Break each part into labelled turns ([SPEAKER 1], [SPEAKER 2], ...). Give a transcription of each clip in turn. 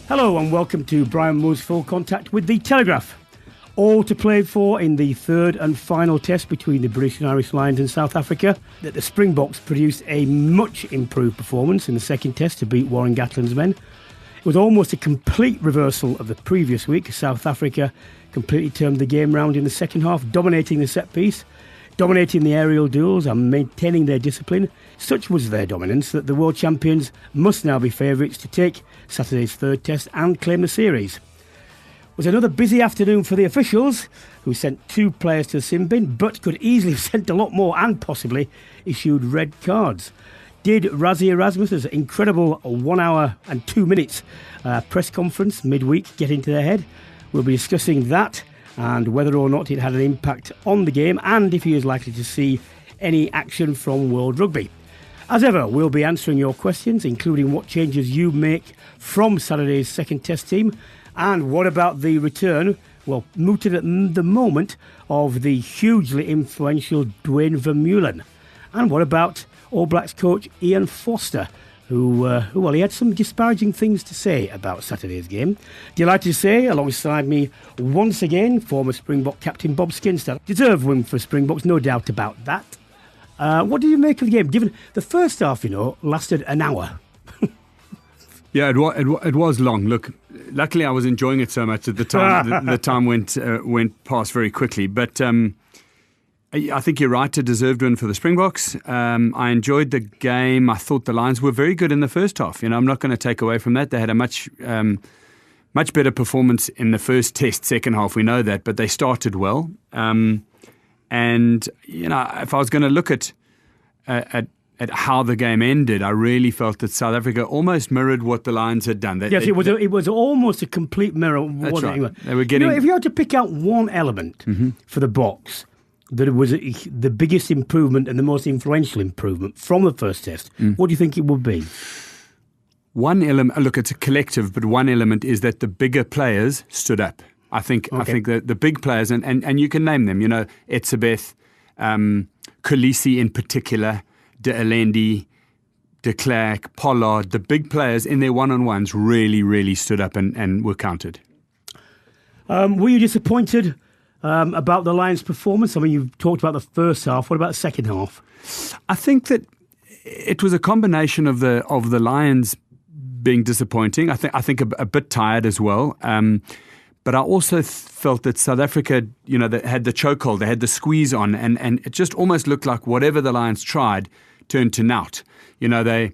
[SPEAKER 1] Hello and welcome to Brian Moore's Full Contact with the Telegraph. All to play for in the third and final test between the British and Irish Lions and South Africa. That the Springboks produced a much improved performance in the second test to beat Warren Gatland's men. It was almost a complete reversal of the previous week. South Africa completely turned the game round in the second half, dominating the set piece, dominating the aerial duels and maintaining their discipline. Such was their dominance that the world champions must now be favourites to take Saturday's third test and claim the series. It was another busy afternoon for the officials, who sent 2 players to the sin bin, but could easily have sent a lot more and possibly issued red cards. Did Rassie Erasmus' incredible 1 hour and 2 minutes press conference midweek get into their head? We'll be discussing that and whether or not it had an impact on the game, and if he is likely to see any action from World Rugby. As ever, we'll be answering your questions, including what changes you make from Saturday's second test team, and what about the return, well, mooted at the moment, of the hugely influential Duane Vermeulen. And what about All Blacks coach Ian Foster, who he had some disparaging things to say about Saturday's game. Delighted to say, alongside me once again, former Springbok captain Bob Skinstad. Deserved win for Springboks, no doubt about that. What did you make of the game, given the first half, lasted an hour?
[SPEAKER 2] Yeah, it was long. Look, luckily I was enjoying it so much at the time. the time went past very quickly. But I think you're right, a deserved win for the Springboks. I enjoyed the game. I thought the Lions were very good in the first half. I'm not going to take away from that. They had a much better performance in the first test, second half. We know that, but they started well. And if I was going to look at how the game ended, I really felt that South Africa almost mirrored what the Lions had done.
[SPEAKER 1] It was almost a complete mirror.
[SPEAKER 2] That's right.
[SPEAKER 1] Anyway.
[SPEAKER 2] They were getting.
[SPEAKER 1] If you had to pick out one element for the Boks that it was the biggest improvement and the most influential improvement from the first test, what do you think it would be?
[SPEAKER 2] One element, look, it's a collective, but one element is that the bigger players stood up. I think that the big players, and you can name them, Etzebeth, Kolisi in particular, De Allende, De Klerk, Pollard, the big players in their one-on-ones really, really stood up and were counted.
[SPEAKER 1] Were you disappointed about the Lions' performance? I mean, you've talked about the first half. What about the second half?
[SPEAKER 2] I think that it was a combination of the Lions being disappointing. I think a bit tired as well. But I also felt that South Africa, they had the chokehold, they had the squeeze on, and it just almost looked like whatever the Lions tried turned to knout. They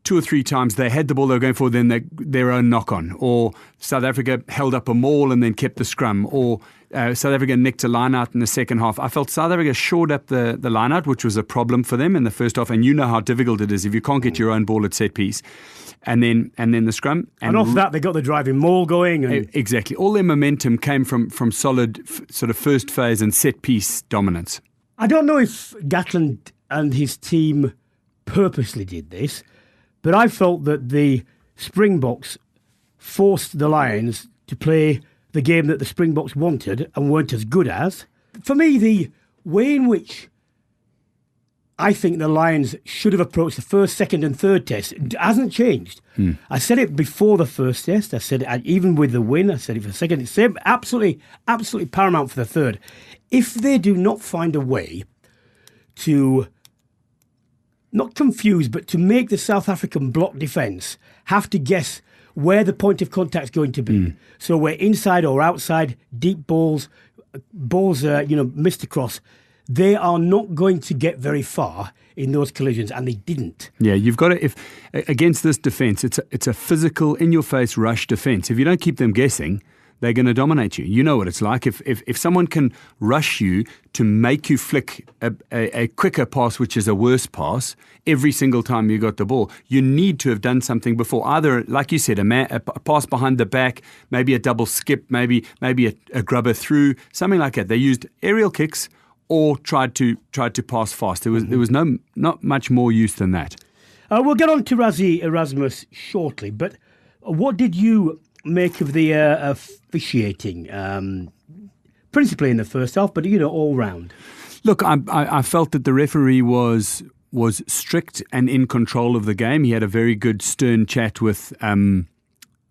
[SPEAKER 2] 2 or 3 times they had the ball they were going for, then their own knock-on. Or South Africa held up a maul and then kept the scrum. Or South Africa nicked a line-out in the second half. I felt South Africa shored up the line-out, which was a problem for them in the first half. And you know how difficult it is if you can't get your own ball at set piece. And then the scrum.
[SPEAKER 1] And off that, they got the driving maul going.
[SPEAKER 2] Exactly. All their momentum came from solid sort of first phase and set piece dominance.
[SPEAKER 1] I don't know if Gatland and his team purposely did this, but I felt that the Springboks forced the Lions to play the game that the Springboks wanted and weren't as good as. For me, the way in which I think the Lions should have approached the first, second and third test hasn't changed. I said it before the first test. I said it even with the win. I said it for the second. It's absolutely paramount for the third. If they do not find a way to not confuse, but to make the South African block defence have to guess where the point of contact is going to be. So we're inside or outside, deep balls missed across. They are not going to get very far in those collisions, and they didn't.
[SPEAKER 2] Yeah, you've got to, if against this defence, it's a physical, in-your-face rush defence. If you don't keep them guessing, they're going to dominate you. You know what it's like. If someone can rush you to make you flick a quicker pass, which is a worse pass, every single time you got the ball, you need to have done something before. Either, like you said, a pass behind the back, maybe a double skip, maybe a grubber through, something like that. They used aerial kicks or tried to pass fast. There was not much more use than that.
[SPEAKER 1] We'll get on to Rassie Erasmus shortly, but what did you make of the officiating, principally in the first half, but all round?
[SPEAKER 2] Look, I felt that the referee was strict and in control of the game. He had a very good stern chat with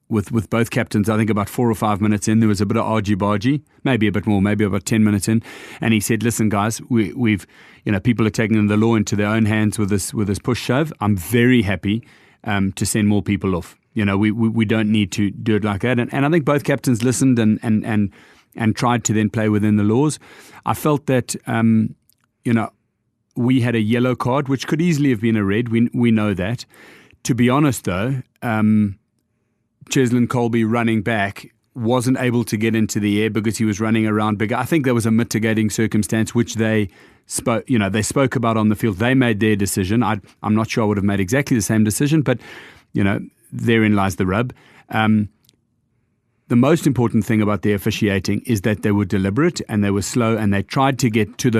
[SPEAKER 2] with both captains. I think about 4 or 5 minutes in, there was a bit of argy-bargy, maybe a bit more, maybe about 10 minutes in. And he said, listen, guys, we've people are taking the law into their own hands with this push shove. I'm very happy to send more people off. We don't need to do it like that. And I think both captains listened and tried to then play within the laws. I felt that, we had a yellow card, which could easily have been a red. We know that. To be honest, though, Cheslin Colby running back wasn't able to get into the air because he was running around bigger. I think there was a mitigating circumstance which they spoke about on the field. They made their decision. I'm not sure I would have made exactly the same decision, but therein lies the rub. The most important thing about their officiating is that they were deliberate and they were slow and they tried to get to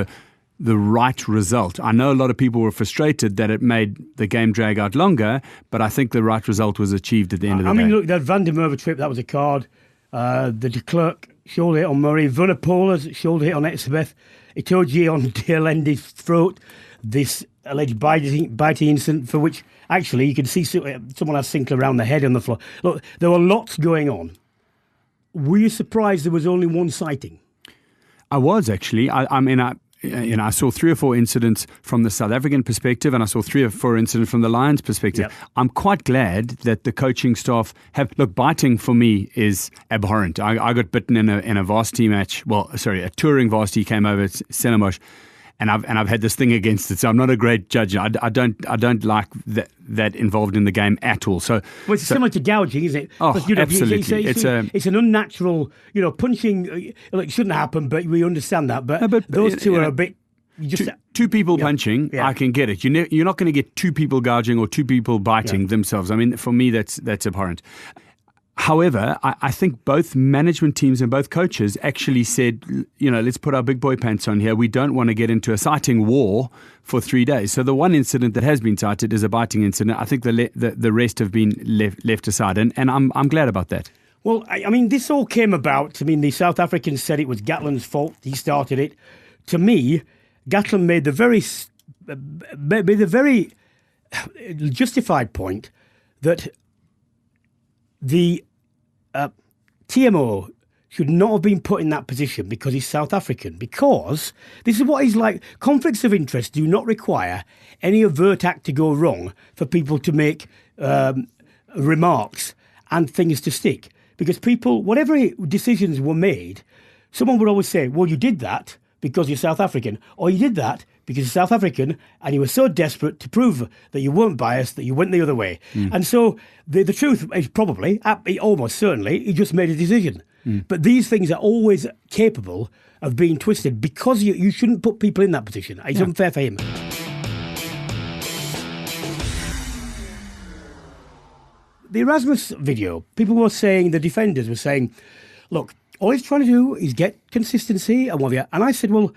[SPEAKER 2] the right result. I know a lot of people were frustrated that it made the game drag out longer, but I think the right result was achieved at the end of the day.
[SPEAKER 1] Look, that Van der Merwe trip, that was a card. The de Klerk shoulder hit on Murray. Vunipolas shoulder hit on Etzebeth. Itoje on Dale Endy's throat. This alleged biting incident for which, actually, you can see someone has Sinckler around the head on the floor. Look, there were lots going on. Were you surprised there was only one sighting?
[SPEAKER 2] I was, actually. I saw 3 or 4 incidents from the South African perspective, and I saw 3 or 4 incidents from the Lions perspective. Yep. I'm quite glad that the coaching staff have... Look, biting for me is abhorrent. I got bitten in a varsity match. A touring varsity came over at Stellenbosch, and I've had this thing against it. So I'm not a great judge. I don't like that involved in the game at all. So
[SPEAKER 1] it's similar to gouging, isn't it?
[SPEAKER 2] Oh, absolutely.
[SPEAKER 1] It's an unnatural, punching. It shouldn't happen, but we understand that. But those two are a bit.
[SPEAKER 2] Two people punching, I can get it. You're not going to get 2 people gouging or 2 people biting themselves. I mean, for me, that's abhorrent. However, I think both management teams and both coaches actually said, let's put our big boy pants on here. We don't want to get into a citing war for 3 days. So the one incident that has been cited is a biting incident. I think the rest have been left aside, and I'm glad about that.
[SPEAKER 1] Well, this all came about. The South Africans said it was Gatland's fault. He started it. To me, Gatland made the very justified point that the TMO should not have been put in that position because he's South African. Because this is what he's like. Conflicts of interest do not require any overt act to go wrong for people to make remarks and things to stick. Because people, whatever decisions were made, someone would always say, well, you did that because you're South African, or you did that because you're South African and you were so desperate to prove that you weren't biased that you went the other way. And so the truth is probably, almost certainly, he just made a decision. But these things are always capable of being twisted because you shouldn't put people in that position. It's unfair for him. The Erasmus video, people were saying, the defenders were saying, look, all he's trying to do is get consistency and what have you. And I said, well,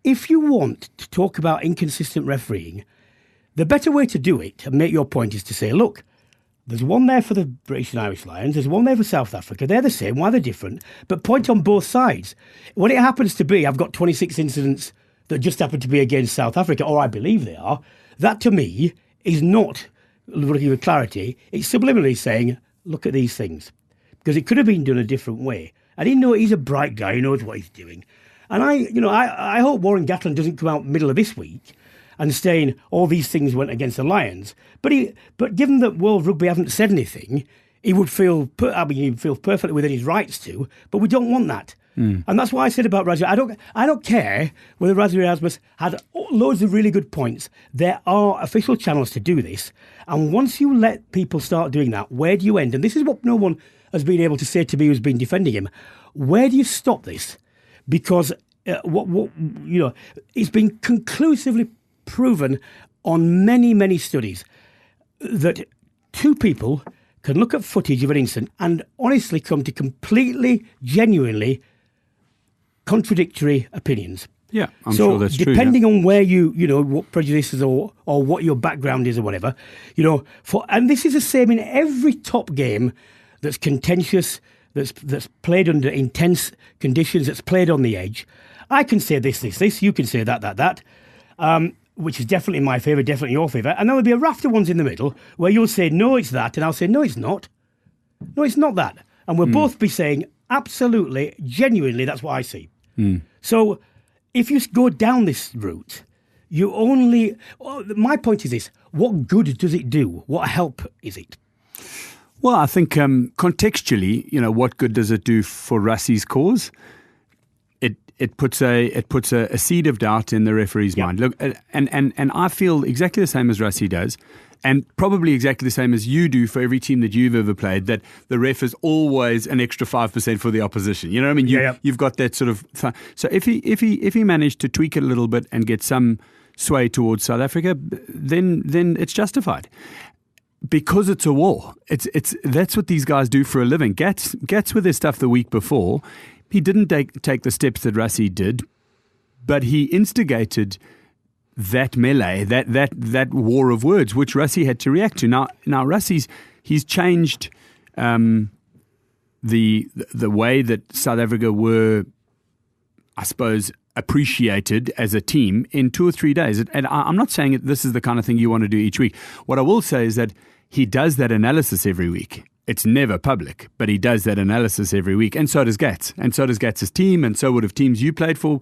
[SPEAKER 1] if you want to talk about inconsistent refereeing, the better way to do it and make your point is to say, look, there's one there for the British and Irish Lions, there's one there for South Africa, they're the same, why they're different, but point on both sides. When it happens to be, I've got 26 incidents that just happen to be against South Africa, or I believe they are, that to me is not looking with clarity, it's subliminally saying, look at these things. Because it could have been done a different way. And he's a bright guy, he knows what he's doing. And I hope Warren Gatland doesn't come out middle of this week and saying all these things went against the Lions. But given that World Rugby hasn't said anything, he would feel perfectly within his rights to. But we don't want that. And that's why I said about Rassie. I don't care whether Rassie Erasmus had loads of really good points. There are official channels to do this. And once you let people start doing that, where do you end? And this is what no one has been able to say to me who's been defending him. Where do you stop this? Because it's been conclusively proven on many, many studies that 2 people can look at footage of an incident and honestly come to completely, genuinely contradictory opinions.
[SPEAKER 2] Yeah, I'm sure that's true.
[SPEAKER 1] So depending on where what prejudices or what your background is or whatever, and this is the same in every top game that's contentious, that's played under intense conditions, that's played on the edge. I can say this, you can say that, which is definitely in my favour, definitely your favour. And there'll be a raft of ones in the middle where you'll say, no, it's that, and I'll say, no, it's not. No, it's not that. And we'll both be saying, absolutely, genuinely, that's what I see. So if you go down this route, you only... my point is this, what good does it do? What help is it?
[SPEAKER 2] Well, I think contextually, what good does it do for Rassie's cause? It puts a seed of doubt in the referee's mind. Look, and I feel exactly the same as Rassie does, and probably exactly the same as you do for every team that you've ever played, that the ref is always an extra 5% for the opposition. You know what I mean? You've got that sort of... So if he managed to tweak it a little bit and get some sway towards South Africa, then it's justified. Because it's a war. That's what these guys do for a living. Gats with their stuff the week before. He didn't take the steps that Rassie did, but he instigated that melee, that war of words, which Rassie had to react to. Now he's changed the way that South Africa were, I suppose, appreciated as a team in 2 or 3 days. And I'm not saying that this is the kind of thing you want to do each week. What I will say is that he does that analysis every week. It's never public, but he does that analysis every week. And so does Gats. And so does Gats' team. And so would have teams you played for,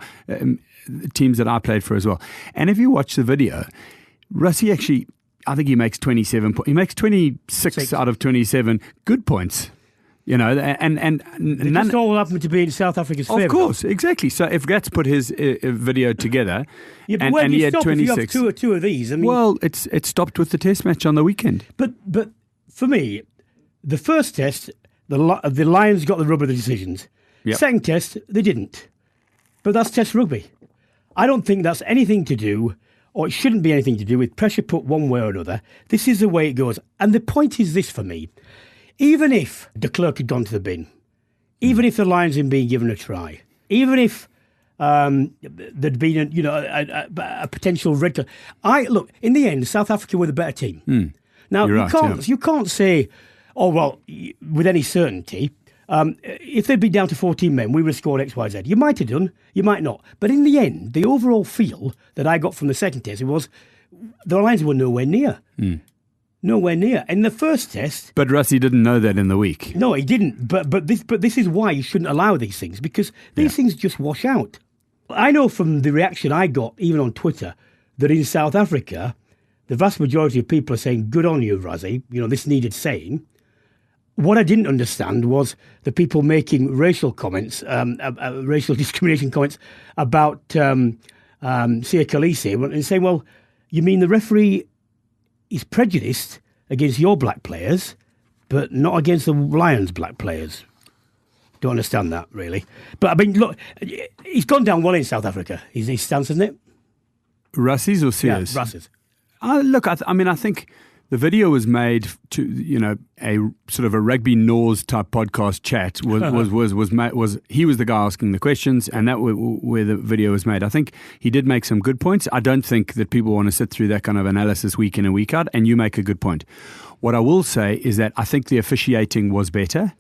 [SPEAKER 2] teams that I played for as well. And if you watch the video, Rassie actually, I think he makes 27 points. He makes 26 out of 27 good points. And
[SPEAKER 1] they just all happen to be in South Africa's favour.
[SPEAKER 2] Of course, exactly. So if Gats put his video together,
[SPEAKER 1] and he had 26, if you have two of these, I mean,
[SPEAKER 2] well, it stopped with the Test match on the weekend.
[SPEAKER 1] But for me, the first Test, the Lions got the rub of the decisions.
[SPEAKER 2] Yep.
[SPEAKER 1] Second Test, they didn't. But that's Test rugby. I don't think that's anything to do, or it shouldn't be anything to do with pressure put one way or another. This is the way it goes. And the point is this for me. Even if de Klerk had gone to the bin, even if the Lions had been given a try, even if there'd been a potential red card, look, in the end, South Africa were the better team. Now you can't say, oh well, with any certainty, if they'd been down to 14 men, we would have scored X, Y, Z. You might have done, you might not. But in the end, the overall feel that I got from the second Test was the Lions were nowhere near. Nowhere near. In the first Test...
[SPEAKER 2] But Rassie didn't know that in the week.
[SPEAKER 1] No, he didn't. But this is why you shouldn't allow these things, because these things just wash out. I know from the reaction I got, even on Twitter, that in South Africa, the vast majority of people are saying, good on you, Rassie, this needed saying. What I didn't understand was the people making racial comments, racial discrimination comments about Siya Kolisi, and saying, well, you mean the referee is prejudiced against your black players, but not against the Lions' black players. Don't understand that, really. But, I mean, look, he's gone down well in South Africa, his stance, isn't it?
[SPEAKER 2] Rassie's or Siya's?
[SPEAKER 1] Yeah, Rassie's.
[SPEAKER 2] Look, I think the video was made to, a sort of a rugby Norse type podcast chat. He was the guy asking the questions, and that where the video was made. I think he did make some good points. I don't think that people want to sit through that kind of analysis week in and week out, and you make a good point. What I will say is that I think the officiating was better.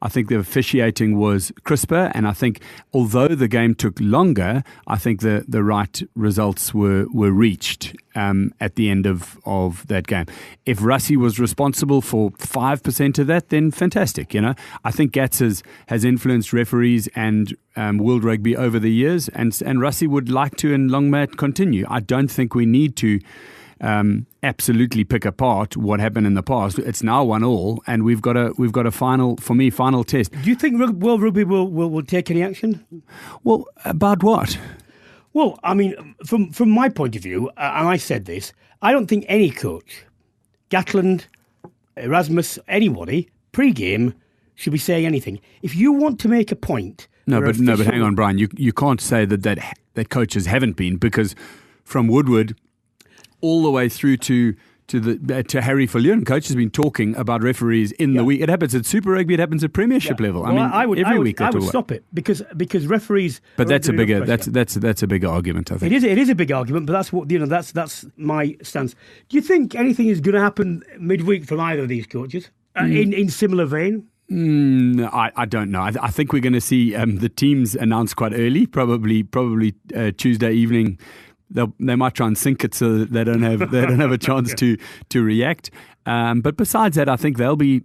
[SPEAKER 2] I think the officiating was crisper, and I think although the game took longer, I think the right results were reached at the end of that game. If Rassie was responsible for 5% of that, then fantastic. I think Gats has influenced referees and World Rugby over the years, and Rassie would like to, and long may it continue. I don't think we need to absolutely pick apart what happened in the past. It's now 1-1, and we've got a final test.
[SPEAKER 1] Do you think World Rugby will take any action?
[SPEAKER 2] Well, about what?
[SPEAKER 1] Well, I mean, from my point of view, and I said this, I don't think any coach, Gatland, Erasmus, anybody, pre-game should be saying anything. If you want to make a point...
[SPEAKER 2] No, but hang on, Brian. You can't say that coaches haven't been, because from Woodward all the way through to Harry Viljoen, coach has been talking about referees in the week. It happens at Super Rugby. It happens at Premiership level.
[SPEAKER 1] Well, I would
[SPEAKER 2] week
[SPEAKER 1] stop it because referees.
[SPEAKER 2] But that's a bigger argument. I think
[SPEAKER 1] it is a big argument. But that's what that's my stance. Do you think anything is going to happen midweek from either of these coaches in similar vein?
[SPEAKER 2] I don't know. I think we're going to see the teams announced quite early, probably Tuesday evening. they might try and sink it so that they don't have a chance to react. But besides that, I think they'll be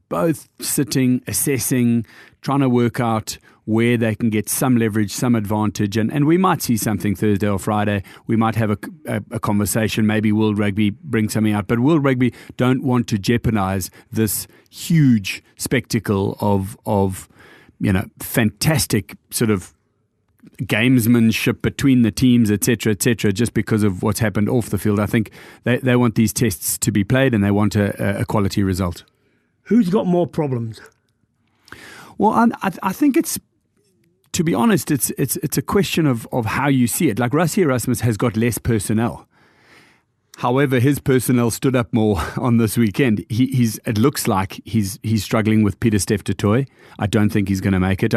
[SPEAKER 2] both sitting, assessing, trying to work out where they can get some leverage, some advantage, and we might see something Thursday or Friday. We might have a conversation. Maybe World Rugby brings something out, but World Rugby don't want to jeopardize this huge spectacle of fantastic sort of gamesmanship between the teams, etc., just because of what's happened off the field. I think they want these tests to be played, and they want a quality result.
[SPEAKER 1] Who's got more problems?
[SPEAKER 2] Well, I think it's, to be honest, it's a question of how you see it. Like Rassie Erasmus has got less personnel. However, his personnel stood up more on this weekend. It looks like he's struggling with Pieter-Steph du Toit. I don't think he's going to make it.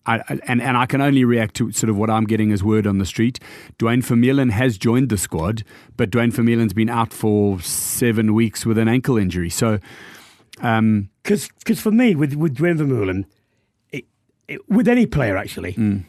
[SPEAKER 2] And I can only react to sort of what I'm getting as word on the street. Duane Vermeulen has joined the squad, but Duane Vermeulen's been out for 7 weeks with an ankle injury. So,
[SPEAKER 1] because for me, with Duane Vermeulen, with any player actually,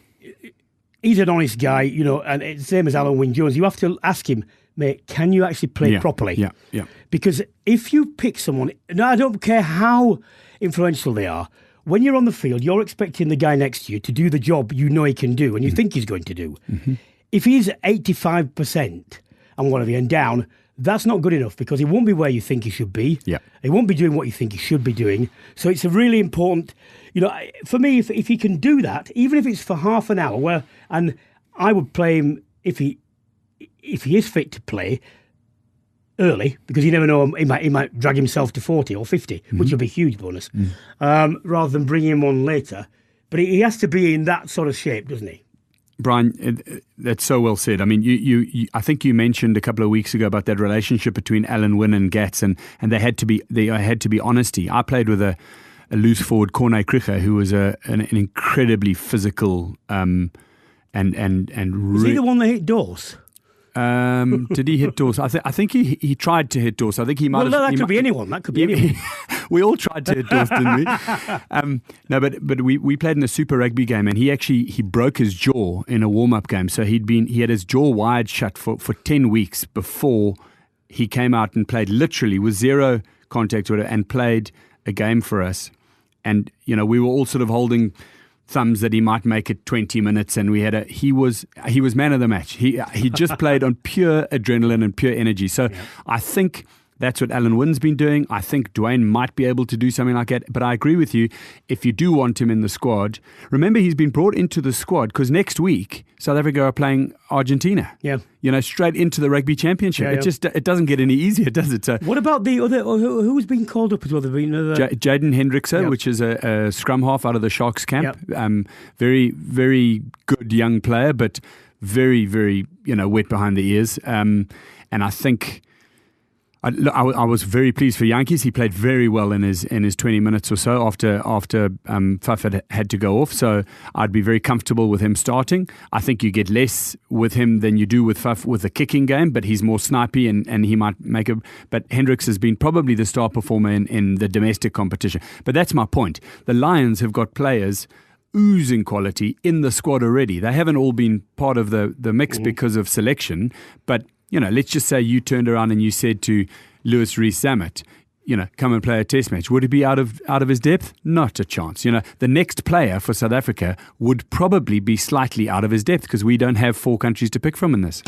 [SPEAKER 1] he's an honest guy, and it's the same as Alan Wynne-Jones. You have to ask him, mate, can you actually play properly?
[SPEAKER 2] Yeah.
[SPEAKER 1] Because if you pick someone, no, I don't care how influential they are. When you're on the field, you're expecting the guy next to you to do the job you know he can do and you think he's going to do. Mm-hmm. If he's 85% and whatever and down, that's not good enough because he won't be where you think he should be.
[SPEAKER 2] Yeah.
[SPEAKER 1] He won't be doing what you think he should be doing. So it's a really important, for me, if he can do that, even if it's for half an hour, and I would play him if he is fit to play early, because you never know, he might drag himself to 40 or 50, which would be a huge bonus, rather than bringing him on later. But he has to be in that sort of shape, doesn't he?
[SPEAKER 2] Brian, that's so well said. I mean, you I think you mentioned a couple of weeks ago about that relationship between Alan Wynne and Gats, and there had to be honesty. I played with a loose forward, Corne Krige, who was an incredibly physical
[SPEAKER 1] Was he the one that hit Dawes?
[SPEAKER 2] Did he hit Dawes? I think he tried to hit Dawes. I think he might have.
[SPEAKER 1] Well, that could be anyone. That could be anyone.
[SPEAKER 2] We all tried to hit Dawes, didn't we? No, but we played in a Super Rugby game, and he broke his jaw in a warm-up game. So he had his jaw wide shut for 10 weeks before he came out and played, literally with zero contact with it, and played a game for us. And we were all sort of holding thumbs that he might make it 20 minutes, and he was man of the match. He just played on pure adrenaline and pure energy. So I think that's what Alan Wynne's been doing. I think Duane might be able to do something like that. But I agree with you. If you do want him in the squad, remember he's been brought into the squad because next week South Africa are playing Argentina.
[SPEAKER 1] Yeah.
[SPEAKER 2] Straight into the Rugby Championship. It doesn't get any easier, does it? So
[SPEAKER 1] what about the other? Who's been called up as well?
[SPEAKER 2] Jaden Hendrickse, which is a scrum half out of the Sharks camp.
[SPEAKER 1] Yep.
[SPEAKER 2] Very, very good young player, but very, very wet behind the ears. And I think. I was very pleased for Yankees. He played very well in his 20 minutes or so after Faf had to go off. So I'd be very comfortable with him starting. I think you get less with him than you do with Faf with the kicking game, but he's more snipey and he might make a. But Hendricks has been probably the star performer in the domestic competition. But that's my point. The Lions have got players oozing quality in the squad already. They haven't all been part of the mix because of selection, but. Let's just say you turned around and you said to Lewis Rees-Zammit, come and play a test match. Would he be out of his depth? Not a chance. The next player for South Africa would probably be slightly out of his depth because we don't have 4 countries to pick from in this.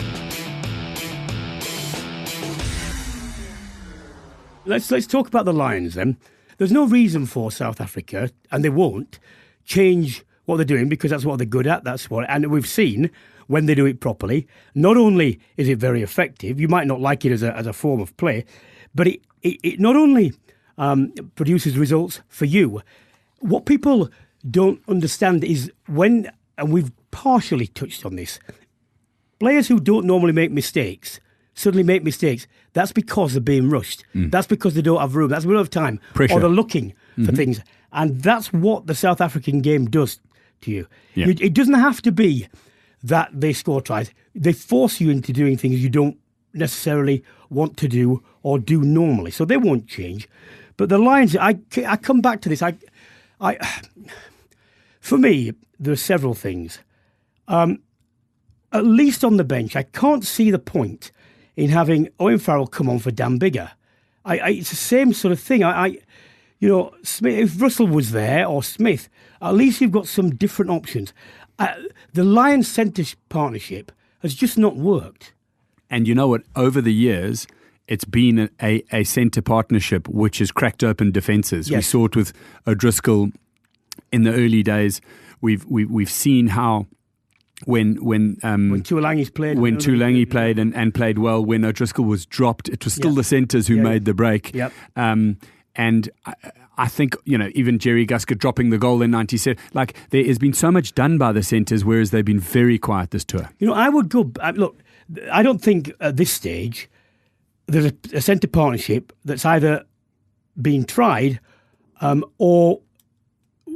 [SPEAKER 1] Let's talk about the Lions then. There's no reason for South Africa, and they won't, change what they're doing because that's what they're good at. And we've seen when they do it properly, not only is it very effective, you might not like it as a form of play, but it not only produces results for you. What people don't understand is when, and we've partially touched on this, players who don't normally make mistakes suddenly make mistakes. That's because they're being rushed. That's because they don't have room. That's because they don't have time.
[SPEAKER 2] Pressure.
[SPEAKER 1] Or they're looking for things. And that's what the South African game does to you.
[SPEAKER 2] Yeah.
[SPEAKER 1] It doesn't have to be that they score tries. They force you into doing things you don't necessarily want to do or do normally. So they won't change. But the Lions, I come back to this. For me, there are several things. at least on the bench, I can't see the point in having Owen Farrell come on for Dan Biggar. It's the same sort of thing. Smith, if Russell was there or Smith, at least you've got some different options. The Lions centre partnership has just not worked.
[SPEAKER 2] And you know what? Over the years, it's been a centre partnership which has cracked open defences.
[SPEAKER 1] Yes.
[SPEAKER 2] We saw it with O'Driscoll in the early days. We've seen how when
[SPEAKER 1] Tuolangi's played,
[SPEAKER 2] played and played well, when O'Driscoll was dropped, it was still the centres who made the break.
[SPEAKER 1] Yep.
[SPEAKER 2] And I think, even Jerry Guskett dropping the goal in 97, like there has been so much done by the centres, whereas they've been very quiet this tour.
[SPEAKER 1] I would go, look, I don't think at this stage there's a centre partnership that's either being tried or,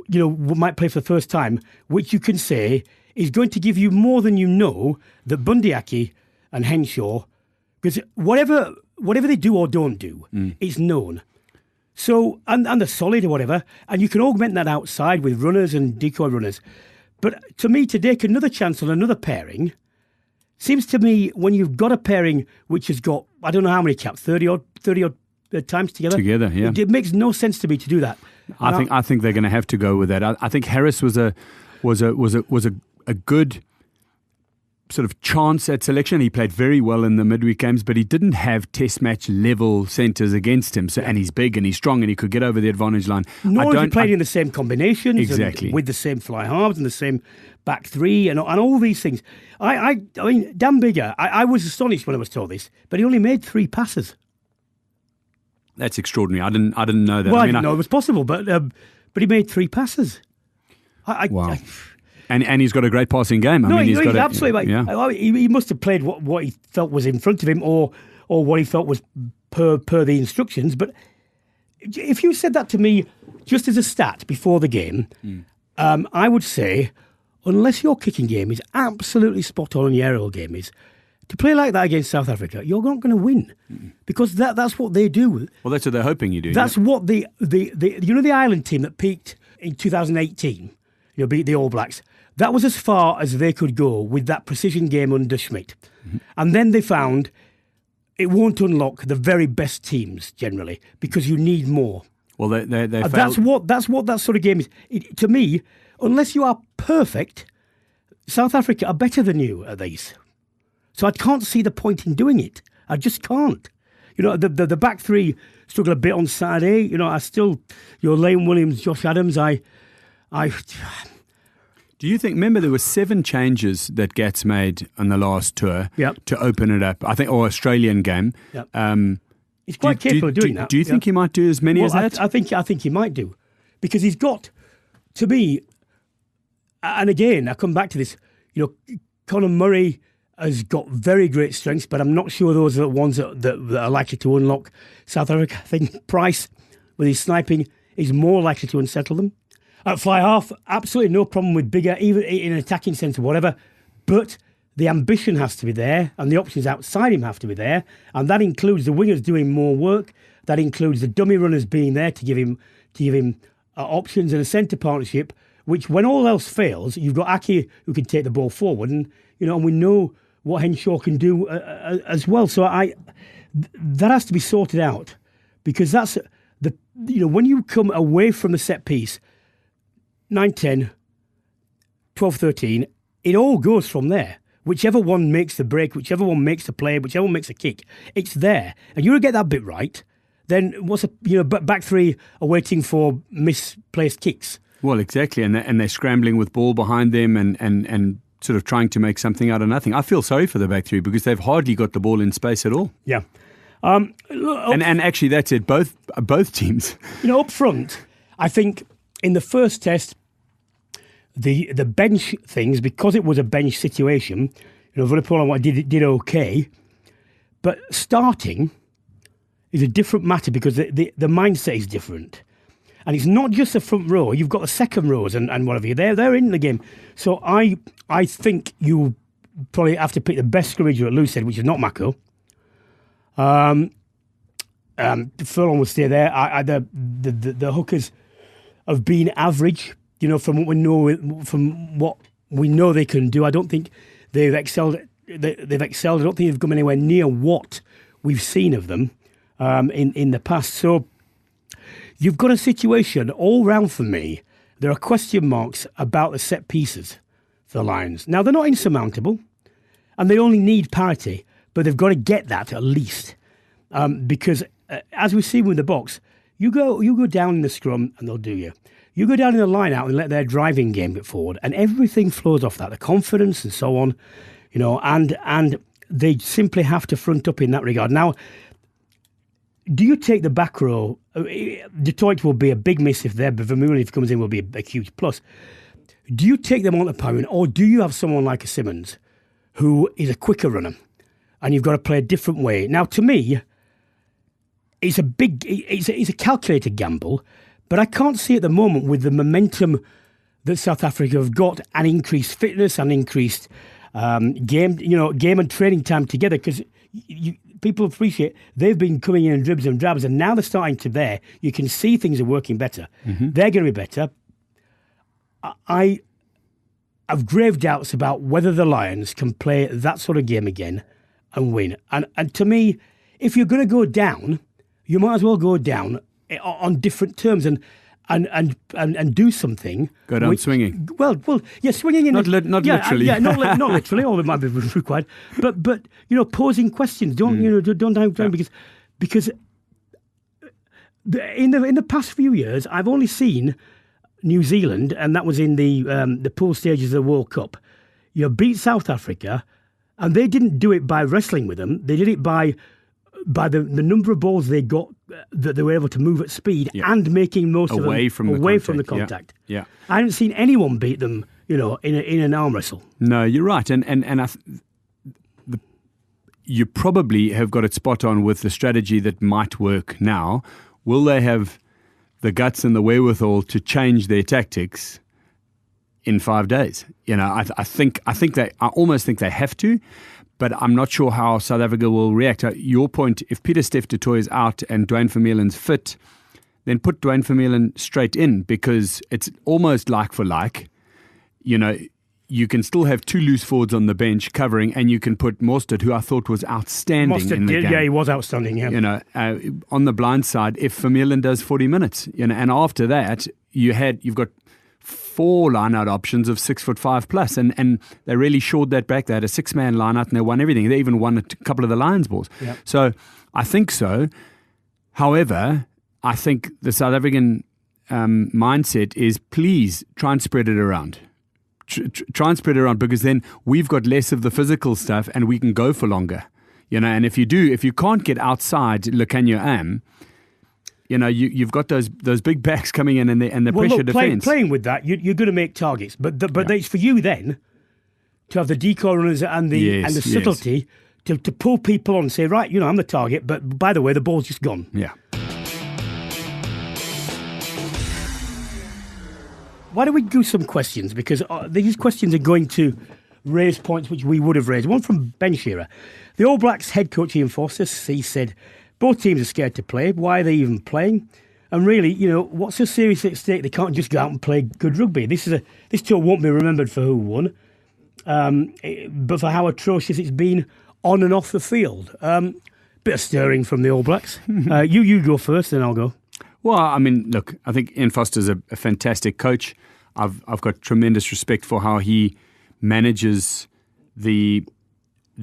[SPEAKER 1] might play for the first time, which you can say is going to give you more than that Bundyaki and Henshaw, because whatever they do or don't do, it's known. So, and they're solid or whatever, and you can augment that outside with runners and decoy runners. But to me, to take another chance on another pairing, seems to me when you've got a pairing which has got, I don't know how many caps, 30 odd times together.
[SPEAKER 2] Yeah.
[SPEAKER 1] It makes no sense to me to do that.
[SPEAKER 2] I think they're going to have to go with that. I think Harris was a good sort of chance at selection. He played very well in the midweek games, but he didn't have test match level centres against him. So, and he's big and he's strong and he could get over the advantage line.
[SPEAKER 1] Nor he played in the same combinations,
[SPEAKER 2] exactly,
[SPEAKER 1] with the same fly halves and the same back three and all these things. I mean, Dan Biggar, I was astonished when I was told this, but he only made 3 passes.
[SPEAKER 2] That's extraordinary. I didn't know that.
[SPEAKER 1] Well, I didn't know it was possible, but he made 3 passes.
[SPEAKER 2] Wow. And he's got a great passing game.
[SPEAKER 1] He's absolutely right. Yeah. He must have played what he felt was in front of him, or what he felt was per the instructions. But if you said that to me just as a stat before the game, I would say, unless your kicking game is absolutely spot on and your aerial game is, to play like that against South Africa, you're not going to win, because that's what they do.
[SPEAKER 2] Well, that's what they're hoping you do.
[SPEAKER 1] That's what the Ireland team that peaked in 2018, beat the All Blacks. That was as far as they could go with that precision game under Schmidt. And then they found it won't unlock the very best teams generally, because you need more.
[SPEAKER 2] Well, they
[SPEAKER 1] that's what that sort of game is. To me, unless you are perfect, South Africa are better than you at these. So I can't see the point in doing it. I just can't. The back three struggle a bit on Saturday. I still, Lane Williams, Josh Adams,
[SPEAKER 2] Do you think, remember there were 7 changes that Gats made on the last tour to open it up, I think, or Australian game.
[SPEAKER 1] Yep. He's quite capable of doing that.
[SPEAKER 2] Do you think he might do as many as that?
[SPEAKER 1] I think he might do. Because he's got, to me, and again, I come back to this, Conor Murray has got very great strengths, but I'm not sure those are the ones that are likely to unlock South Africa. I think Price, with his sniping, is more likely to unsettle them. At fly half, absolutely no problem with Biggar, even in an attacking sense or whatever, but the ambition has to be there and the options outside him have to be there, and that includes the wingers doing more work, that includes the dummy runners being there to give him options, and a centre partnership, which when all else fails, you've got Aki who can take the ball forward, and and we know what Henshaw can do as well. So that has to be sorted out, because that's when you come away from the set piece, 9-10, 12-13, it all goes from there. Whichever one makes the break, whichever one makes the play, whichever one makes a kick, it's there. And you get that bit right, then back three are waiting for misplaced kicks.
[SPEAKER 2] Well, exactly, and they're scrambling with ball behind them and sort of trying to make something out of nothing. I feel sorry for the back three because they've hardly got the ball in space at all.
[SPEAKER 1] Yeah.
[SPEAKER 2] And actually, that's it. Both teams.
[SPEAKER 1] Up front, I think in the first test, the bench things, because it was a bench situation, Vunipola did okay, but starting is a different matter because the mindset is different. And it's not just the front row, you've got the second rows and whatever, they're in the game. So I think you probably have to pick the best scrummager at loose head, which is not Mako. Furlong will stay there. The hookers have been average, from what we know they can do. I don't think they've excelled. They've excelled. I don't think they've come anywhere near what we've seen of them in the past. So you've got a situation all round for me. There are question marks about the set pieces for the Lions. Now, they're not insurmountable, and they only need parity, but they've got to get that at least. Because, as we've seen with the Boks, you go down in the scrum, and they'll do you. You go down in the line-out and let their driving game get forward, and everything flows off that, the confidence and so on, and they simply have to front up in that regard. Now, do you take the back row? Detroit will be a big miss if Vermeulen, if he comes in, will be a huge plus. Do you take them on the power, or do you have someone like a Simmons who is a quicker runner and you've got to play a different way? Now, to me, it's a calculated gamble, but I can't see at the moment with the momentum that South Africa have got and increased fitness and increased game and training time together, because people appreciate they've been coming in dribs and drabs, and now they're starting to there. You can see things are working better. Mm-hmm. They're going to be better. I have grave doubts about whether the Lions can play that sort of game again and win. And to me, if you're going to go down, you might as well go down on different terms and do something.
[SPEAKER 2] Go down swinging.
[SPEAKER 1] Well, yeah, swinging.
[SPEAKER 2] Not literally.
[SPEAKER 1] Not literally. Although it might be required. But posing questions. Don't down because in the past few years, I've only seen New Zealand, and that was in the pool stages of the World Cup, beat South Africa, and they didn't do it by wrestling with them. They did it by the number of balls they got that they were able to move at speed and making most of them away from the contact.
[SPEAKER 2] Yeah.
[SPEAKER 1] I haven't seen anyone beat them, in an arm wrestle.
[SPEAKER 2] No, you're right, you probably have got it spot on with the strategy that might work now. Will they have the guts and the wherewithal to change their tactics in 5 days? I almost think they have to. But I'm not sure how South Africa will react. Your point, if Pieter-Steph du Toit is out and Dwayne Vermeulen's fit, then put Dwayne Vermeulen straight in, because it's almost like for like. You can still have two loose forwards on the bench covering, and you can put Mostert, who I thought was outstanding in the game.
[SPEAKER 1] Yeah, he was outstanding, yeah.
[SPEAKER 2] On the blind side, if Vermeulen does 40 minutes, and after that, you've got 4 line-out options of 6'5" plus, and they really shored that back. They had a 6-man line-out and they won everything. They even won a couple of the Lions balls. Yep. So I think so. However, I think the South African mindset is, please try and spread it around. Try and spread it around, because then we've got less of the physical stuff and we can go for longer. And if you can't get outside Lecanio Am, you've got those big backs coming in and the pressure defence.
[SPEAKER 1] Playing with that, you're going to make targets, but it's for you then to have the decoy runners and the subtlety to pull people on and say, right, I'm the target, but by the way, the ball's just gone.
[SPEAKER 2] Yeah.
[SPEAKER 1] Why don't we do some questions? Because these questions are going to raise points which we would have raised. One from Ben Shearer. The All Blacks head coach Ian Foster, he said, both teams are scared to play. Why are they even playing? And really, what's so serious at stake? They can't just go out and play good rugby. This tour won't be remembered for who won, but for how atrocious it's been on and off the field. Bit of stirring from the All Blacks. You go first, then I'll go.
[SPEAKER 2] Well, I mean, look, I think Ian Foster's a fantastic coach. I've got tremendous respect for how he manages the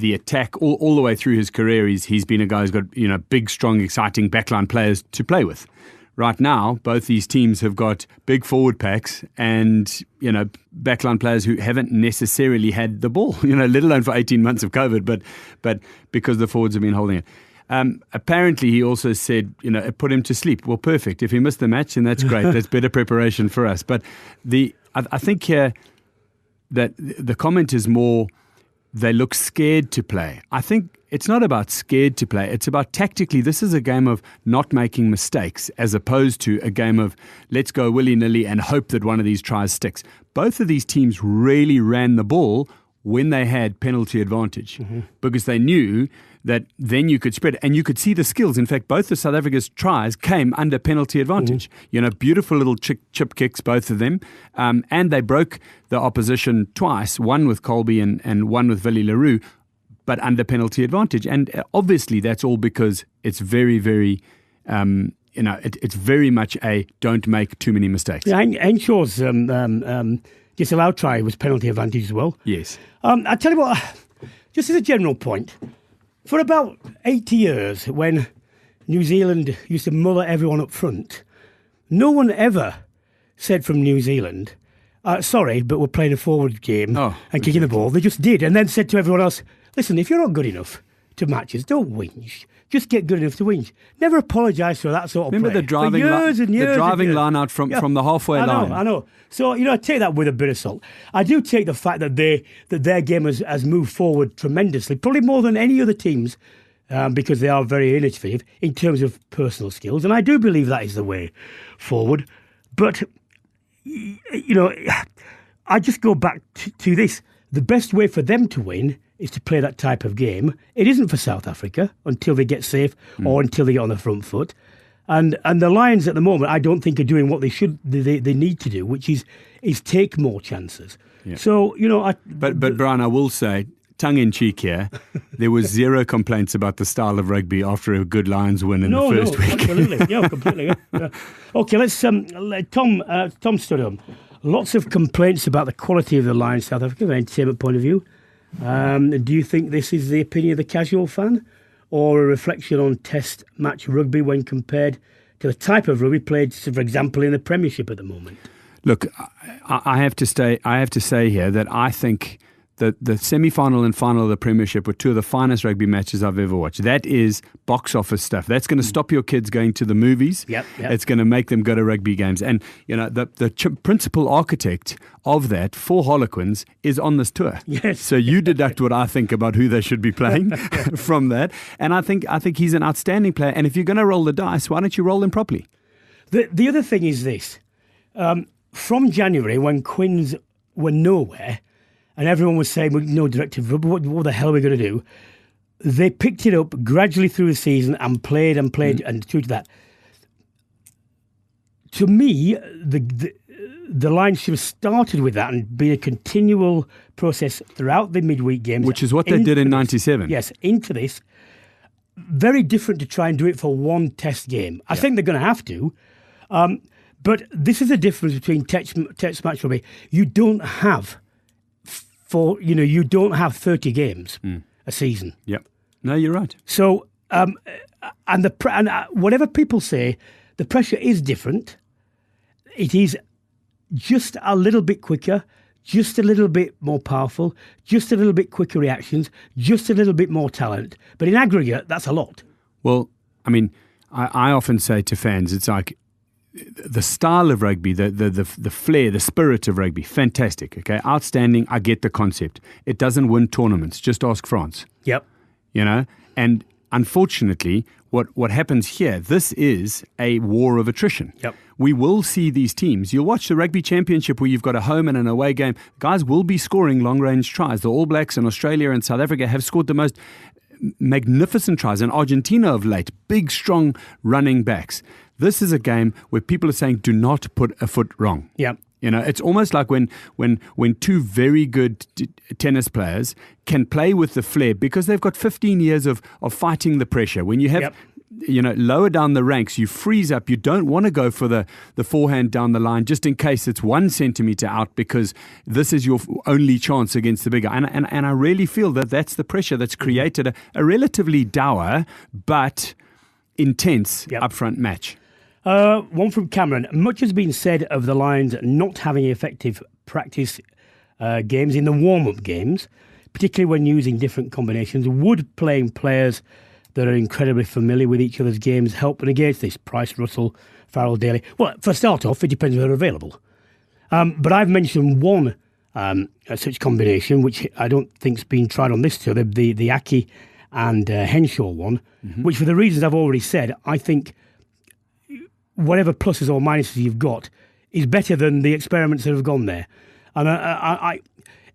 [SPEAKER 2] attack all the way through his career. He's been a guy who's got big, strong, exciting backline players to play with. Right now, both these teams have got big forward packs and backline players who haven't necessarily had the ball. Let alone for 18 months of COVID, but because the forwards have been holding it. Apparently, he also said, put him to sleep. Well, perfect. If he missed the match, then that's great. That's better preparation for us. But I think here that the comment is more, they look scared to play. I think it's not about scared to play. It's about tactically, this is a game of not making mistakes as opposed to a game of let's go willy-nilly and hope that one of these tries sticks. Both of these teams really ran the ball when they had penalty advantage, because they knew that then you could spread and you could see the skills. In fact, both of South Africa's tries came under penalty advantage. Beautiful little chip kicks, both of them. And they broke the opposition twice, one with Colby and one with Willie Leroux, but under penalty advantage. And obviously that's all because it's very, very, it's very much a don't make too many mistakes.
[SPEAKER 1] Yeah, Henshaw's disallowed try was penalty advantage as well.
[SPEAKER 2] Yes.
[SPEAKER 1] I tell you what, just as a general point, for about 80 years, when New Zealand used to muller everyone up front, no one ever said from New Zealand, sorry, but we're playing a forward game and kicking the ball. They just did, and then said to everyone else, listen, if you're not good enough to matches, don't whinge. Just get good enough to whinge. Never apologise for that sort of
[SPEAKER 2] Remember
[SPEAKER 1] play.
[SPEAKER 2] the driving line out from the halfway line.
[SPEAKER 1] I know. So, I take that with a bit of salt. I do take the fact that their game has moved forward tremendously, probably more than any other teams, because they are very innovative in terms of personal skills. And I do believe that is the way forward. But, I just go back to this. The best way for them to win is to play that type of game. It isn't for South Africa until they get safe or until they get on the front foot. And the Lions at the moment, I don't think are doing what they need to do, which is take more chances. Yeah. So,
[SPEAKER 2] But Brian, I will say, tongue in cheek here, there was zero complaints about the style of rugby after a good Lions win in the first week.
[SPEAKER 1] Absolutely. Yeah, completely. Yeah. Okay, let's let Tom Studham. Lots of complaints about the quality of the Lions South Africa from an entertainment point of view. Do you think this is the opinion of the casual fan, or a reflection on Test match rugby when compared to the type of rugby played, for example, in the Premiership at the moment?
[SPEAKER 2] Look, I have to say here that I think that the semi-final and final of the Premiership were two of the finest rugby matches I've ever watched. That is box office stuff. That's going to stop your kids going to the movies.
[SPEAKER 1] Yep.
[SPEAKER 2] It's going to make them go to rugby games. And, the principal architect of that for Harlequins is on this tour.
[SPEAKER 1] Yes.
[SPEAKER 2] So you deduct what I think about who they should be playing from that. And I think he's an outstanding player. And if you're going to roll the dice, why don't you roll them properly?
[SPEAKER 1] The other thing is this. From January, when Quins were nowhere, and everyone was saying, well, no directive, what the hell are we going to do? They picked it up gradually through the season and played and true to that. To me, the Lions should have started with that and be a continual process throughout the midweek games.
[SPEAKER 2] Which is what they did in 97.
[SPEAKER 1] Yes, into this. Very different to try and do it for one test game. I think they're going to have to. But this is the difference between test match rugby. You don't have 30 games a season.
[SPEAKER 2] Yep. No, you're right.
[SPEAKER 1] So, whatever people say, the pressure is different. It is just a little bit quicker, just a little bit more powerful, just a little bit quicker reactions, just a little bit more talent. But in aggregate, that's a lot.
[SPEAKER 2] Well, I mean, I often say to fans, it's like, the style of rugby, the flair, the spirit of rugby, fantastic, okay? Outstanding, I get the concept. It doesn't win tournaments, just ask France.
[SPEAKER 1] Yep.
[SPEAKER 2] And unfortunately, what happens here, this is a war of attrition.
[SPEAKER 1] Yep.
[SPEAKER 2] We will see these teams. You'll watch the Rugby Championship where you've got a home and an away game. Guys will be scoring long-range tries. The All Blacks in Australia and South Africa have scored the most magnificent tries. And Argentina of late, big, strong running backs. This is a game where people are saying, do not put a foot wrong.
[SPEAKER 1] Yeah.
[SPEAKER 2] It's almost like when two very good tennis players can play with the flair because they've got 15 years of fighting the pressure. When you have, lower down the ranks, you freeze up. You don't want to go for the forehand down the line just in case it's 1 centimeter out because this is your only chance against the bigger. And I really feel that that's the pressure that's created a relatively dour but intense upfront match.
[SPEAKER 1] One from Cameron. Much has been said of the Lions not having effective practice games in the warm-up games, particularly when using different combinations. Would playing players that are incredibly familiar with each other's games help against this? Price, Russell, Farrell, Daly. Well, for start off, it depends whether they're available. But I've mentioned one such combination, which I don't think's been tried on this tour, the Aki and Henshaw one, which for the reasons I've already said, I think whatever pluses or minuses you've got is better than the experiments that have gone there. And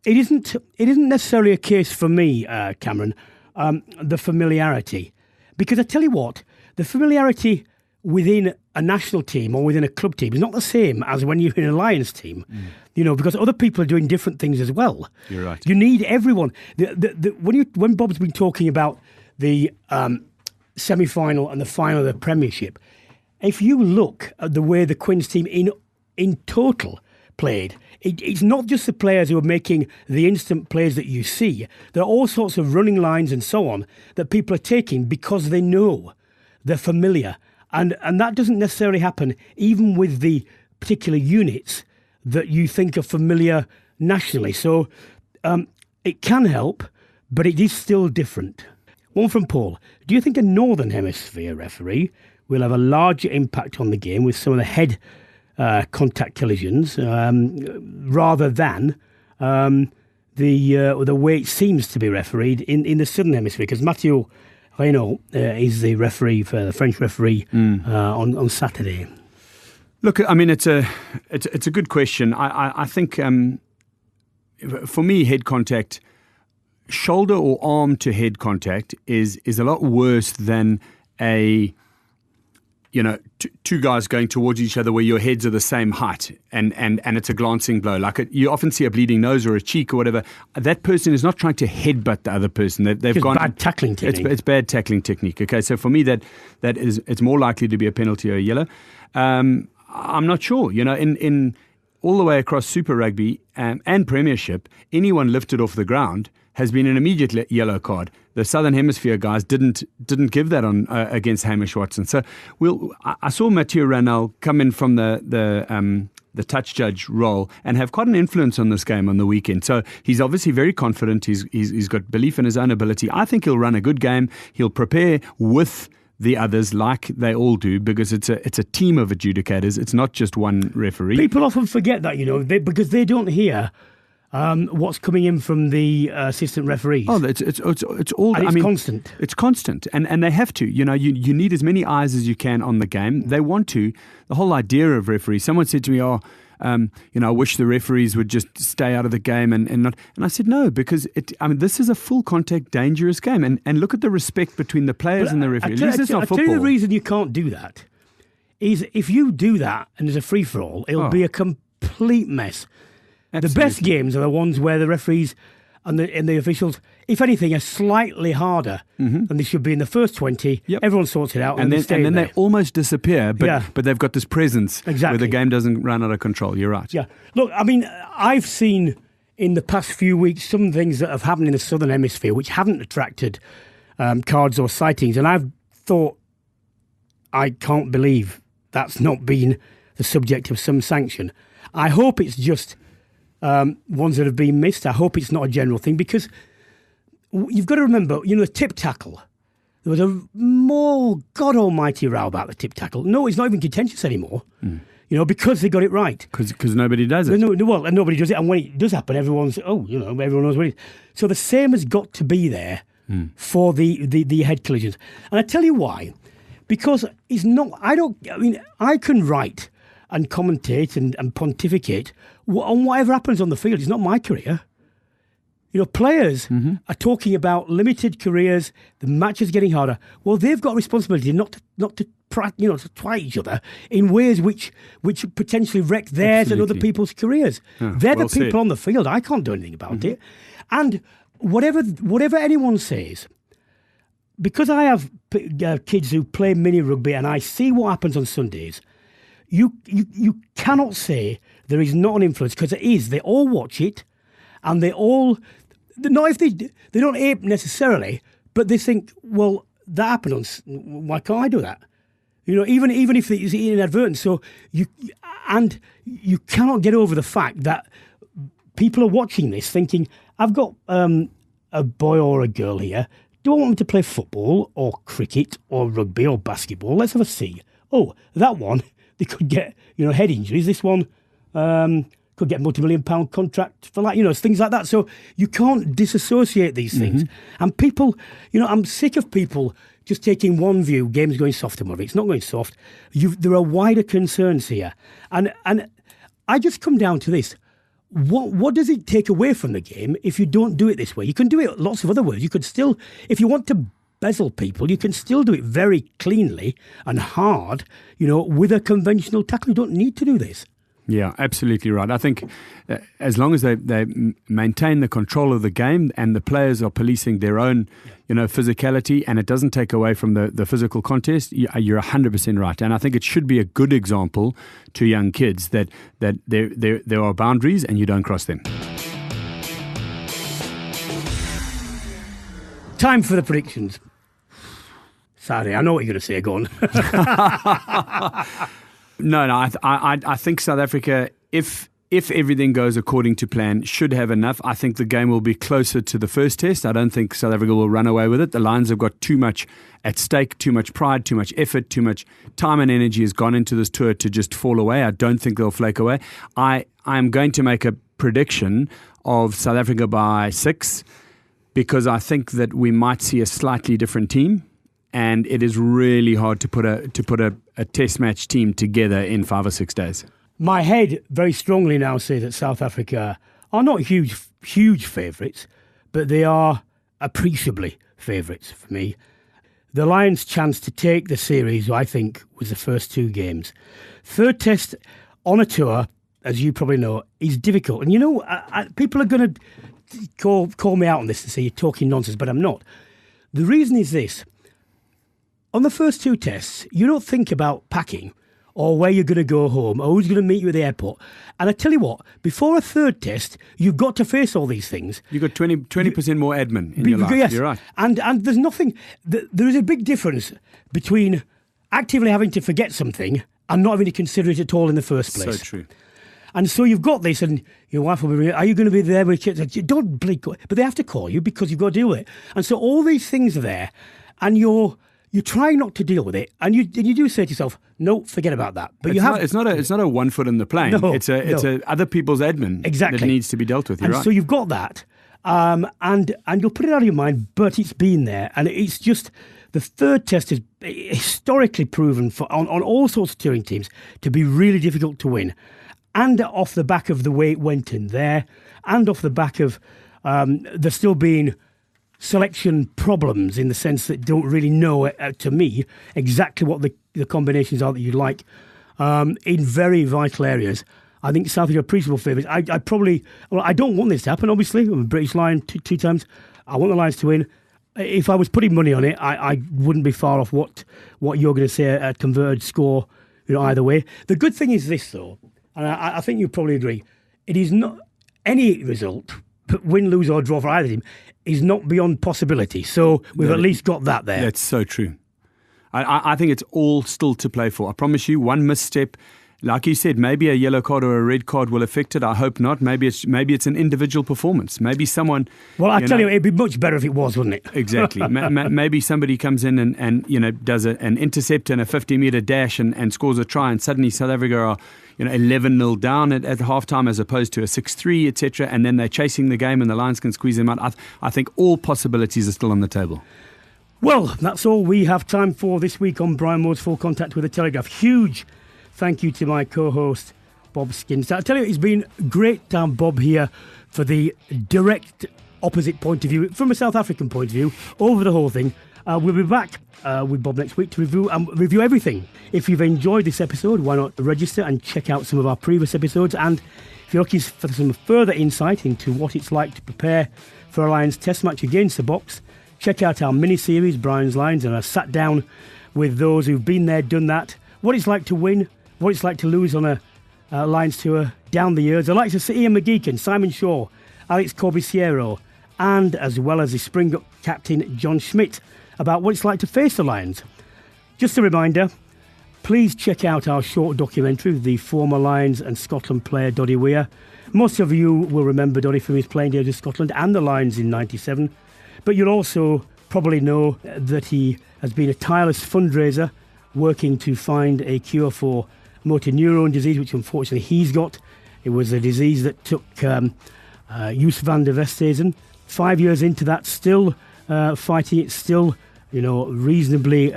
[SPEAKER 1] it isn't necessarily a case for me, Cameron, the familiarity. Because I tell you what, the familiarity within a national team or within a club team is not the same as when you're in a Lions team. Because other people are doing different things as well.
[SPEAKER 2] You're right.
[SPEAKER 1] You need everyone. When Bob's been talking about the semi-final and the final of the Premiership, if you look at the way the Quins team in total played, it's not just the players who are making the instant plays that you see. There are all sorts of running lines and so on that people are taking because they know, they're familiar. And that doesn't necessarily happen even with the particular units that you think are familiar nationally. So it can help, but it is still different. One from Paul. Do you think a Northern Hemisphere referee will have a larger impact on the game with some of the head contact collisions rather than the way it seems to be refereed in the Southern Hemisphere? Because Mathieu Renaud is the referee for the French referee on Saturday.
[SPEAKER 2] Look, I mean, it's a good question. I think for me, head contact, shoulder or arm to head contact is a lot worse than two guys going towards each other where your heads are the same height and it's a glancing blow. Like you often see a bleeding nose or a cheek or whatever. That person is not trying to headbutt the other person. They've gone
[SPEAKER 1] bad tackling technique.
[SPEAKER 2] It's bad tackling technique. Okay, so for me it's more likely to be a penalty or a yellow. I'm not sure. In all the way across Super Rugby and Premiership, anyone lifted off the ground has been an immediate yellow card. The Southern Hemisphere guys didn't give that on against Hamish Watson. So I saw Mathieu Renaud come in from the touch judge role and have quite an influence on this game on the weekend. So he's obviously very confident. He's got belief in his own ability. I think he'll run a good game. He'll prepare with the others like they all do because it's a team of adjudicators. It's not just one referee.
[SPEAKER 1] People often forget that, because they don't hear what's coming in from the assistant referees.
[SPEAKER 2] Oh, it's all.
[SPEAKER 1] And it's constant.
[SPEAKER 2] It's constant, and they have to. You need as many eyes as you can on the game. They want to. The whole idea of referees. Someone said to me, I wish the referees would just stay out of the game and not. And I said no, because this is a full contact, dangerous game, and look at the respect between the players and the referees. It's not football.
[SPEAKER 1] I tell you the reason you can't do that is if you do that and there's a free for all, it'll be a complete mess. Absolutely. The best games are the ones where the referees and the officials, if anything, are slightly harder than they should be in the first 20. Yep. Everyone sorts it out. And then
[SPEAKER 2] they almost disappear, but they've got this presence where the game doesn't run out of control. You're right.
[SPEAKER 1] Yeah. Look, I mean, I've seen in the past few weeks some things that have happened in the Southern Hemisphere which haven't attracted cards or sightings. And I've thought, I can't believe that's not been the subject of some sanction. I hope it's just ones that have been missed. I hope it's not a general thing because you've got to remember, the tip tackle. There was a more God almighty row about the tip tackle. No, it's not even contentious anymore. Because they got it right.
[SPEAKER 2] Because nobody does it.
[SPEAKER 1] And nobody does it. And when it does happen, everyone knows what it is. So the same has got to be there for the head collisions. And I tell you why. Because it's not. I can write and commentate and pontificate on whatever happens on the field. It's not my career. Players are talking about limited careers, the matches getting harder. Well, they've got a responsibility not to try each other in ways which potentially wreck theirs and other people's careers. They're the people on the field. I can't do anything about it. And whatever anyone says, because I have kids who play mini rugby and I see what happens on Sundays, you cannot say there is not an influence, because it is. They all watch it, and they all, not if they don't ape necessarily, but they think, well, that happened why can't I do that? Even if it's inadvertent. So you cannot get over the fact that people are watching this thinking, I've got a boy or a girl here. Do I want them to play football or cricket or rugby or basketball? Let's have a see. Oh, that one, they could get head injuries. This one could get a multi-million-pound contract for that. Things like that. So you can't disassociate these things. And people, I'm sick of people just taking one view. Game's going soft and whatever. It's not going soft. There are wider concerns here, and I just come down to this: what does it take away from the game if you don't do it this way? You can do it lots of other ways. You could still, if you want to bezel people, you can still do it very cleanly and hard, with a conventional tackle. You don't need to do this.
[SPEAKER 2] Yeah, absolutely right. I think as long as they maintain the control of the game and the players are policing their own, physicality, and it doesn't take away from the physical contest, you're 100% right. And I think it should be a good example to young kids that there are boundaries and you don't cross them.
[SPEAKER 1] Time for the predictions. Sorry, I know what you're going to say. Go on.
[SPEAKER 2] No, I think South Africa, if everything goes according to plan, should have enough. I think the game will be closer to the first test. I don't think South Africa will run away with it. The Lions have got too much at stake, too much pride, too much effort, too much time and energy has gone into this tour to just fall away. I don't think they'll flake away. I am going to make a prediction of South Africa by 6 because I think that we might see a slightly different team. And it is really hard to put a test match team together in 5 or 6 days.
[SPEAKER 1] My head very strongly now says that South Africa are not huge favourites, but they are appreciably favourites for me. The Lions' chance to take the series, I think, was the first 2 games. Third test on a tour, as you probably know, is difficult. And people are going to call me out on this and say you're talking nonsense, but I'm not. The reason is this. On the first 2 tests, you don't think about packing or where you're going to go home or who's going to meet you at the airport. And I tell you what, before a third test, you've got to face all these things.
[SPEAKER 2] You've got 20% more admin in your life.
[SPEAKER 1] Yes.
[SPEAKER 2] You're right.
[SPEAKER 1] And there's nothing, there is a big difference between actively having to forget something and not having to consider it at all in the first place.
[SPEAKER 2] So true.
[SPEAKER 1] And so you've got this, and your wife will be, are you going to be there with kids? Don't blink, but they have to call you because you've got to deal with it. And so all these things are there, and you're trying not to deal with it, and you do say to yourself, "No, forget about that." But
[SPEAKER 2] it's not a 1 foot in the plane.
[SPEAKER 1] No,
[SPEAKER 2] it's other people's admin
[SPEAKER 1] exactly
[SPEAKER 2] that needs to be dealt with. You're
[SPEAKER 1] and
[SPEAKER 2] right.
[SPEAKER 1] So you've got that, and you'll put it out of your mind, but it's been there, and it's just the third test is historically proven on all sorts of touring teams to be really difficult to win, and off the back of the way it went in there, and off the back of there still being selection problems in the sense that don't really know, to me, exactly what the combinations are that you'd like in very vital areas. I think South Africa are appreciable favourites. I don't want this to happen, obviously. I'm a British Lion 2 times. I want the Lions to win. If I was putting money on it, I wouldn't be far off what you're going to say, a converted score, either way. The good thing is this, though, and I think you probably agree, it is not any result, win, lose or draw for either team, is not beyond possibility. So we've at least got that there.
[SPEAKER 2] That's so true. I think it's all still to play for. I promise you, one misstep, like you said, maybe a yellow card or a red card will affect it. I hope not. Maybe it's an individual performance. Maybe someone...
[SPEAKER 1] Well, I tell you, it'd be much better if it was, wouldn't it?
[SPEAKER 2] Exactly. Maybe somebody comes in and does an intercept and a 50-metre dash and scores a try, and suddenly South Africa are 11-0 down at halftime as opposed to a 6-3, etc. And then they're chasing the game and the Lions can squeeze them out. I think all possibilities are still on the table.
[SPEAKER 1] Well, that's all we have time for this week on Brian Moore's Full Contact with the Telegraph. Huge thank you to my co-host, Bob Skinstad. I tell you, it's been great to have Bob here for the direct opposite point of view, from a South African point of view, over the whole thing. We'll be back with Bob next week to review everything. If you've enjoyed this episode, why not register and check out some of our previous episodes? And if you're looking for some further insight into what it's like to prepare for a Lions test match against the Boks, check out our mini-series, Brian's Lions, and I sat down with those who've been there, done that, what it's like to win, what it's like to lose on a Lions tour down the years. The likes of Sir Ian McGeechan, Simon Shaw, Alex Corbisiero, and as well as the Springbok captain John Schmidt, about what it's like to face the Lions. Just a reminder, please check out our short documentary, the former Lions and Scotland player Doddy Weir. Most of you will remember Doddy from his playing days with Scotland and the Lions in '97, but you'll also probably know that he has been a tireless fundraiser working to find a cure for motor neurone disease, which unfortunately he's got. It was a disease that took Joos van der Westhuizen. 5 years into that, still fighting it, still, reasonably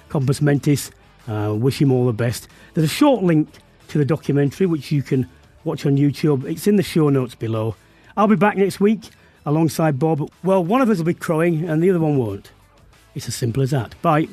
[SPEAKER 1] compos mentis. Wish him all the best. There's a short link to the documentary which you can watch on YouTube. It's in the show notes below. I'll be back next week alongside Bob. Well, one of us will be crowing and the other one won't. It's as simple as that. Bye.